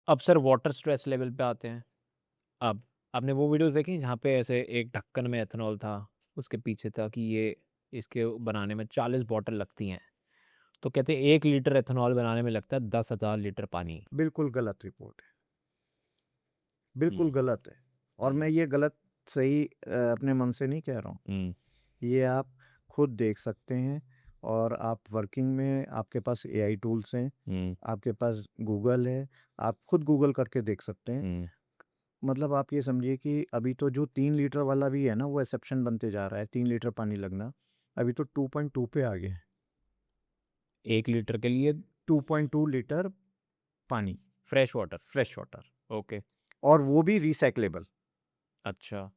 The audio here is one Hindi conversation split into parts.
अब सर वाटर स्ट्रेस लेवल पे आते हैं। अब आपने वो वीडियोस देखी जहाँ पे ऐसे एक ढक्कन में एथेनॉल था, उसके पीछे था कि ये इसके बनाने में 40 बॉटल लगती हैं, तो कहते हैं 1 लीटर एथेनॉल बनाने में लगता है 10,000 लीटर पानी। बिल्कुल गलत रिपोर्ट है, हम्म। बिल्कुल गलत है। और मैं हम्म। ये गलत सही अपने मन से नहीं कह रहा हूँ, हम्म। ये आप खुद देख सकते हैं। और आप वर्किंग में, आपके पास एआई टूल्स हैं, हम्म। आपके पास गूगल है, आप खुद गूगल करके देख सकते हैं। हम्म। मतलब आप ये समझिए कि अभी तो जो 3 लीटर वाला भी है ना, वो एक्सेप्शन बनते जा रहा है, 3 लीटर पानी लगना। अभी तो 2.2 पे आ गया है। 1 लीटर के लिए 2.2 लीटर पानी, fresh water. Fresh water, okay. और वो भी रिसाइकलेबल। अच्छा।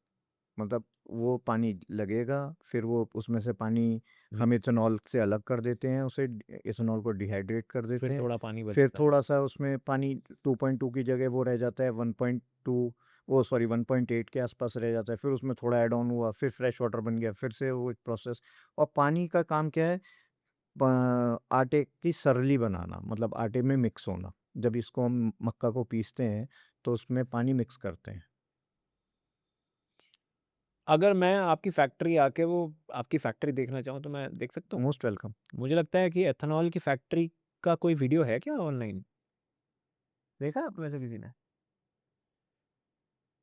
मतलब वो पानी लगेगा, फिर वो उसमें से पानी रि- हम इथेनॉल से अलग कर देते हैं, उसे इथेनॉल को डिहाइड्रेट कर देते फिर हैं। थोड़ा पानी फिर बचता है। थोड़ा सा उसमें पानी 2.2 की जगह वो रह जाता है 1.2, वो सॉरी 1.8 के आसपास रह जाता है। फिर उसमें थोड़ा ऐड ऑन हुआ, फिर फ्रेश वाटर बन गया, फिर से वो प्रोसेस। और पानी का काम क्या है? आटे की सरली बनाना, मतलब आटे में मिक्स होना। जब इसको हम मक्का को पीसते हैं तो उसमें पानी मिक्स करते हैं। अगर मैं आपकी फैक्ट्री आके वो आपकी फैक्ट्री देखना चाहूँ तो मैं देख सकता हूँ? Most welcome. मुझे लगता है कि एथेनॉल की फैक्ट्री का कोई वीडियो है क्या ऑनलाइन? देखा है आप में से किसी ने?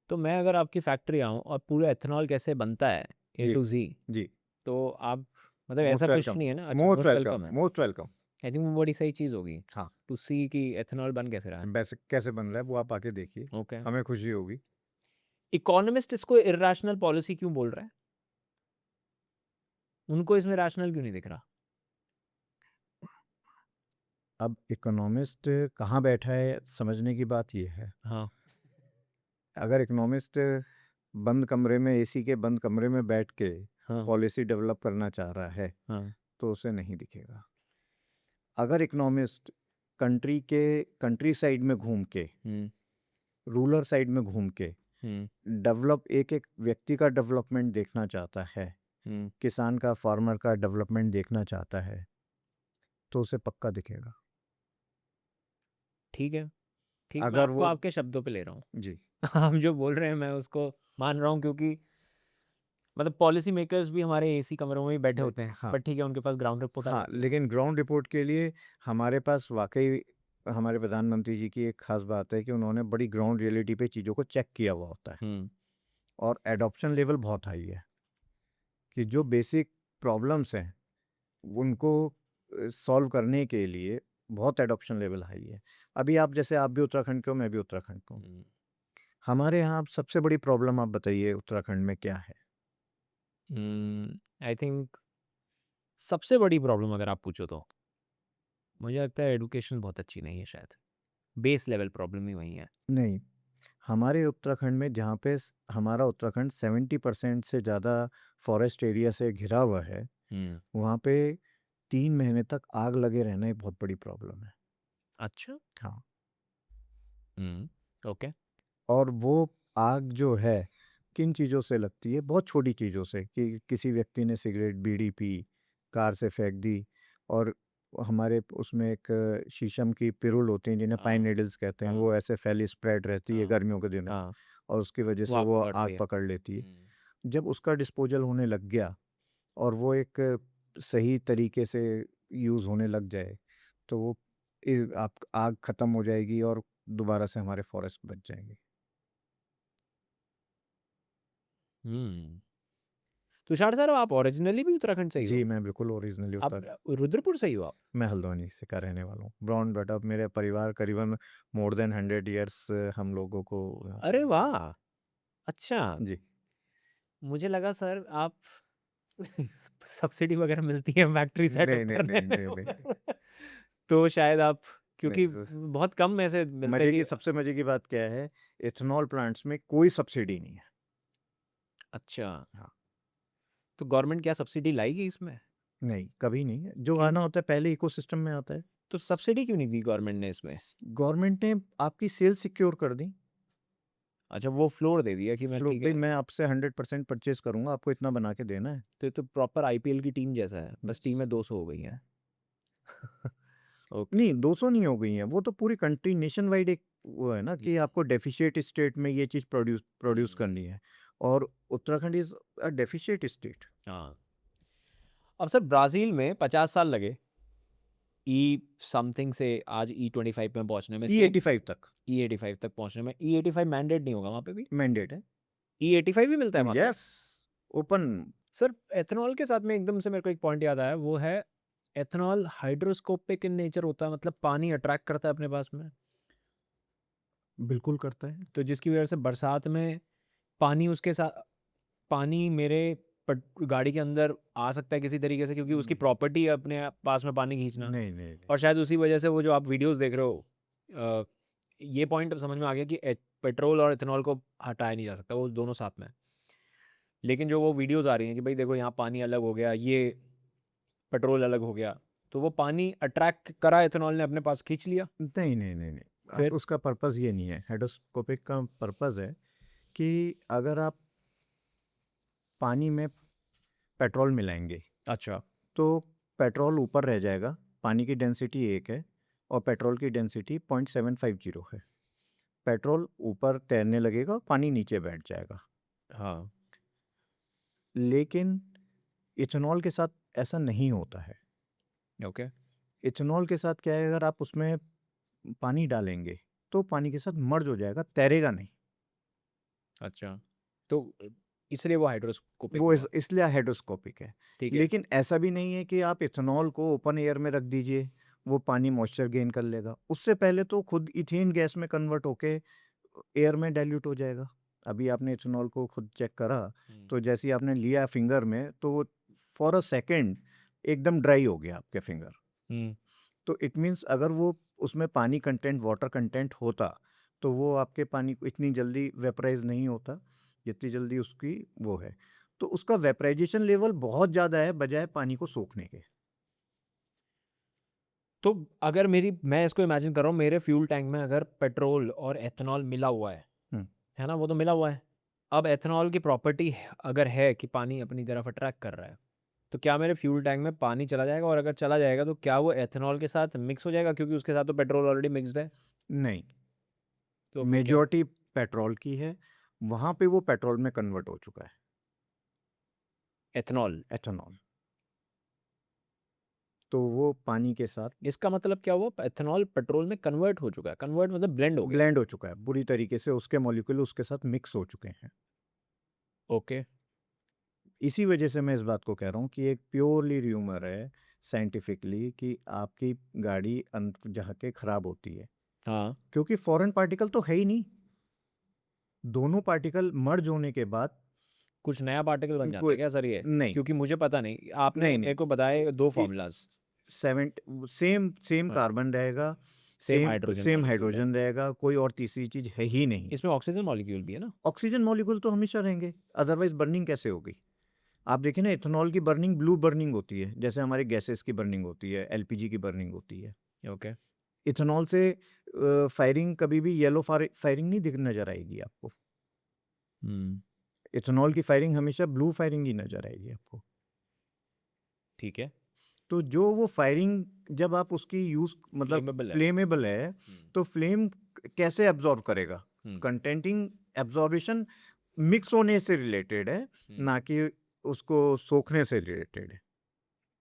तो मैं अगर आपकी फैक्ट्री आऊँ और पूरा एथेनॉल कैसे बनता है ए जी टू जी, जी। तो आप मतलब ऐसा मोस्ट कुछ वेलकम, नहीं है ना? अच्छा, मोस्ट मोस्ट वेलकम, वेलकम है। Most welcome. आई थिंक वो बड़ी सही चीज़ होगी हाँ, टू सी कि एथेनॉल बन कैसे रहा है। वैसे कैसे बन रहा है वो आप आके देखिए, ओके। हमें खुशी होगी। इकोनॉमिस्ट इसको इर्राशनल पॉलिसी क्यों बोल रहा है? उनको इसमें रैशनल क्यों नहीं दिख रहा? अब इकोनॉमिस्ट कहाँ बैठा है, समझने की बात ये है। हाँ। अगर इकोनॉमिस्ट बंद कमरे में, एसी के बंद कमरे में बैठ के हाँ। पॉलिसी डेवलप करना चाह रहा है हाँ। तो उसे नहीं दिखेगा। अगर इकोनॉमिस्ट कंट्री साइड में घूम के, हम्म। रूरल साइड में घूम के हम्म। डेवलप, एक एक व्यक्ति का डेवलपमेंट देखना चाहता है, हम्म। किसान का, फार्मर का डेवलपमेंट देखना चाहता है, तो उसे पक्का दिखेगा। ठीक है। ठीक, मैं अगर आपको वो, आपके शब्दों पे ले रहा हूँ। जी आप जो बोल रहे हैं मैं उसको मान रहा हूँ, क्योंकि मतलब पॉलिसी मेकर्स भी हमारे एसी कमरों में ही बैठे होते हैं, हाँ बट ठीक है, उनके पास ग्राउंड रिपोर्ट आ हाँ, जाती है। लेकिन ग्राउंड रिपोर्ट के लिए हमारे पास वाकई, हमारे प्रधानमंत्री जी की एक खास बात है कि उन्होंने बड़ी ग्राउंड रियलिटी पे चीज़ों को चेक किया हुआ होता है। हम्म। और एडॉप्शन लेवल बहुत हाई है, कि जो बेसिक प्रॉब्लम्स हैं उनको सॉल्व करने के लिए बहुत एडॉप्शन लेवल हाई है। अभी आप, जैसे आप भी उत्तराखंड के हो, मैं भी उत्तराखंड का हूँ। हमारे यहाँ सबसे बड़ी प्रॉब्लम आप बताइए उत्तराखंड में क्या है? आई थिंक सबसे बड़ी प्रॉब्लम अगर आप पूछो तो मुझे लगता है एडुकेशन बहुत अच्छी नहीं है शायद। बेस लेवल प्रॉब्लम ही वही है। नहीं, हमारे उत्तराखंड में, जहाँ पे हमारा उत्तराखंड 70% से ज़्यादा फॉरेस्ट एरिया से घिरा हुआ है, हम्म। वहाँ पे 3 महीने तक आग लगे रहना एक बहुत बड़ी प्रॉब्लम है। अच्छा। हाँ। हम्म। ओके। और वो आग जो है किन चीज़ों से लगती है? बहुत छोटी चीज़ों से, कि किसी व्यक्ति ने सिगरेट बीड़ी पी, कार से फेंक दी, और हमारे उसमें एक शीशम की पिरुल होती हैं जिन्हें पाइन हाँ। नीडल्स कहते हैं, हाँ। वो ऐसे फैली स्प्रेड रहती है हाँ। गर्मियों के दिनों, हाँ। और उसकी वजह वो से आग वो पकड़ती आग है। पकड़ लेती है। हम्म। जब उसका डिस्पोजल होने लग गया और वो एक सही तरीके से यूज़ होने लग जाए, तो वो आप आग ख़त्म हो जाएगी और दोबारा से हमारे फॉरेस्ट बच जाएंगे। हम्म। तुषार सर, आप ओरिजिनली भी उत्तराखंड से ही जी, हो? मैं बिल्कुल ओरिजिनली आप उत्तर रुद्रपुर से ही हो आप? मैं हल्द्वानी से का रहने वाला हूँ, ब्राउन बट अब मेरे परिवार करीबन मोर देन 100 ईयर्स हम लोगों को यहाँ अरे पे। वाह! अच्छा। जी। मुझे लगा सर आप सब्सिडी वगैरह मिलती है फैक्ट्री सेटअप नहीं नहीं करने नहीं में। नहीं नहीं तो शायद आप, क्योंकि नहीं। बहुत कम ऐसे मिलता है मजे कि की, सबसे मजे की बात क्या है, इथेनॉल प्लांट्स में कोई सब्सिडी नहीं है। अच्छा, हाँ। तो गवर्नमेंट क्या सब्सिडी लाएगी इसमें? नहीं, कभी नहीं है, जो क्यों? आना होता है पहले इकोसिस्टम में आता है। तो सब्सिडी क्यों नहीं दी गवर्नमेंट ने इसमें? गवर्नमेंट ने आपकी सेल सिक्योर कर दी। अच्छा, वो फ्लोर दे दिया कि मैं फ्लो ठीक भाई, है। मैं आपसे 100% परचेज करूंगा, आपको इतना बना के देना है। तो ये तो प्रॉपर आईपीएल की टीम जैसा है, बस बस। टीमें 200 हो गई हैं। ओके। नहीं 200 नहीं हो गई हैं, वो तो पूरी कंट्री नेशन वाइड एक वो है ना जी। कि आपको डेफिशिएट स्टेट में ये चीज़ प्रोड्यूस करनी है और Uttarakhand is a deficit state. हाँ। अब सर ब्राज़ील में 50 साल लगे ई समथिंग से आज E25 में पहुँचने में, सेम E85 तक E85 तक पहुँचने में। E85 मैंडेट नहीं होगा वहाँ पे भी? मैंडेट है। E85 भी मिलता है वहाँ पे? Yes, open. सर एथेनॉल के साथ में एकदम से मेरे को एक पॉइंट याद आया, वो है एथेनॉल हाइड्रोस्कोपिक इन नेचर होता है, मतलब पानी अट्रैक्ट करता है अपने पास में, बिल्कुल करता है। तो जिसकी वजह से बरसात में पानी उसके साथ, पानी मेरे गाड़ी के अंदर आ सकता है किसी तरीके से, क्योंकि उसकी नहीं, प्रॉपर्टी है अपने पास में पानी खींचना। नहीं, नहीं, नहीं। और शायद उसी वजह से वो जो आप वीडियोस देख रहे हो, ये पॉइंट अब समझ में आ गया कि पेट्रोल और इथेनॉल को हटाया नहीं जा सकता, वो दोनों साथ में है। लेकिन जो वो वीडियोस आ रही हैं कि भाई देखो यहाँ पानी अलग हो गया, ये पेट्रोल अलग हो गया, तो वो पानी अट्रैक्ट करा इथेनॉल ने अपने पास, खींच लिया। नहीं, नहीं, नहीं, नहीं। फिर उसका पर्पस ये नहीं है। हाइड्रोस्कोपिक का पर्पस है कि अगर आप पानी में पेट्रोल मिलाएंगे अच्छा। तो पेट्रोल ऊपर रह जाएगा, पानी की डेंसिटी 1 है और पेट्रोल की डेंसिटी 0.750 है। पेट्रोल ऊपर तैरने लगेगा, पानी नीचे बैठ जाएगा। हाँ। लेकिन इथेनॉल के साथ ऐसा नहीं होता है। ओके। इथेनॉल के साथ क्या है, अगर आप उसमें पानी डालेंगे तो पानी के साथ मर्ज हो जाएगा, तैरेगा नहीं। अच्छा, तो इसलिए वो हाइड्रोस्कोपिक वो हुआ। इसलिए हाइड्रोस्कोपिक है। ठीक है। लेकिन ऐसा भी नहीं है कि आप इथेनॉल को ओपन एयर में रख दीजिए, वो पानी मॉइस्चर गेन कर लेगा। उससे पहले तो खुद इथेन गैस में कन्वर्ट होके एयर में डाइल्यूट हो जाएगा। अभी आपने इथेनॉल को खुद चेक करा, तो जैसे ही आपने लिया फिंगर में, तो फॉर अ सेकेंड एकदम ड्राई हो गया आपके फिंगर। हम्म। तो इट मीन्स अगर वो उसमें पानी कंटेंट, वाटर कंटेंट होता, तो वो आपके पानी को इतनी जल्दी वेपराइज नहीं होता जितनी जल्दी उसकी वो है। तो उसका वेपराइजेशन लेवल बहुत ज़्यादा है बजाय पानी को सोखने के। तो अगर मैं इसको इमेजिन कर रहा हूँ, मेरे फ्यूल टैंक में अगर पेट्रोल और एथेनॉल मिला हुआ हम्म, है ना, वो तो मिला हुआ है। अब एथेनॉल की प्रॉपर्टी अगर है कि पानी अपनी तरफ अट्रैक्ट कर रहा है, तो क्या मेरे फ्यूल टैंक में पानी चला जाएगा? और अगर चला जाएगा तो क्या वो एथेनॉल के साथ मिक्स हो जाएगा, क्योंकि उसके साथ तो पेट्रोल ऑलरेडी मिक्स्ड है? नहीं, तो फिर क्या? मेजॉरिटी पेट्रोल की है, वहाँ पे वो पेट्रोल में कन्वर्ट हो चुका है, एथेनॉल। एथेनॉल। तो वो पानी के साथ इसका मतलब क्या हुआ? एथेनॉल पेट्रोल में कन्वर्ट हो चुका है। कन्वर्ट मतलब ब्लेंड हो गया। ब्लेंड हो चुका है, पूरी तरीके से उसके मॉलिक्यूल उसके साथ मिक्स हो चुके हैं। ओके। इसी वजह से मैं इस बात को कह रहा हूँ कि एक प्योरली र्यूमर है साइंटिफिकली कि आपकी गाड़ी अंत जाके खराब होती है, हाँ। क्योंकि फॉरेन पार्टिकल तो है ही नहीं। दोनों पार्टिकल मर्ज होने के बाद कुछ नया पार्टिकल बन जाता है कोई क्या सर ये? नहीं, क्योंकि मुझे पता नहीं, आपने नहीं, मेरे को बताए दो नहीं। फॉर्मूलाज। सेवन सेम सेम हाँ, कार्बन रहेगा, same same hydrogen same molecule है। हाइड्रोजन रहेगा, कोई और तीसरी चीज है ही नहीं। इसमें ऑक्सीजन मॉलिक्यूल भी है ना? ऑक्सीजन मॉलिक्यूल तो हमेशा रहेंगे, अदरवाइज बर्निंग कैसे होगी? आप देखिए ना, इथेनॉल की बर्निंग ब्लू बर्निंग होती है, जैसे हमारे गैसेस की बर्निंग होती है, एलपीजी की बर्निंग होती है। ओके। इथेनॉल से फायरिंग कभी भी येलो फायरिंग नहीं दिख नजर आएगी आपको। हम्म। इथेनॉल की फायरिंग हमेशा ब्लू फायरिंग ही नजर आएगी आपको। ठीक है। तो जो वो फायरिंग जब आप उसकी यूज मतलब फ्लेमेबल है। फ्लेमेबल है, तो फ्लेम कैसे एब्जॉर्ब करेगा? हम्म। कंटेंटिंग एब्जॉर्बेशन मिक्स होने से रिलेटेड है, हम्म। ना कि उसको सोखने से रिलेटेड है।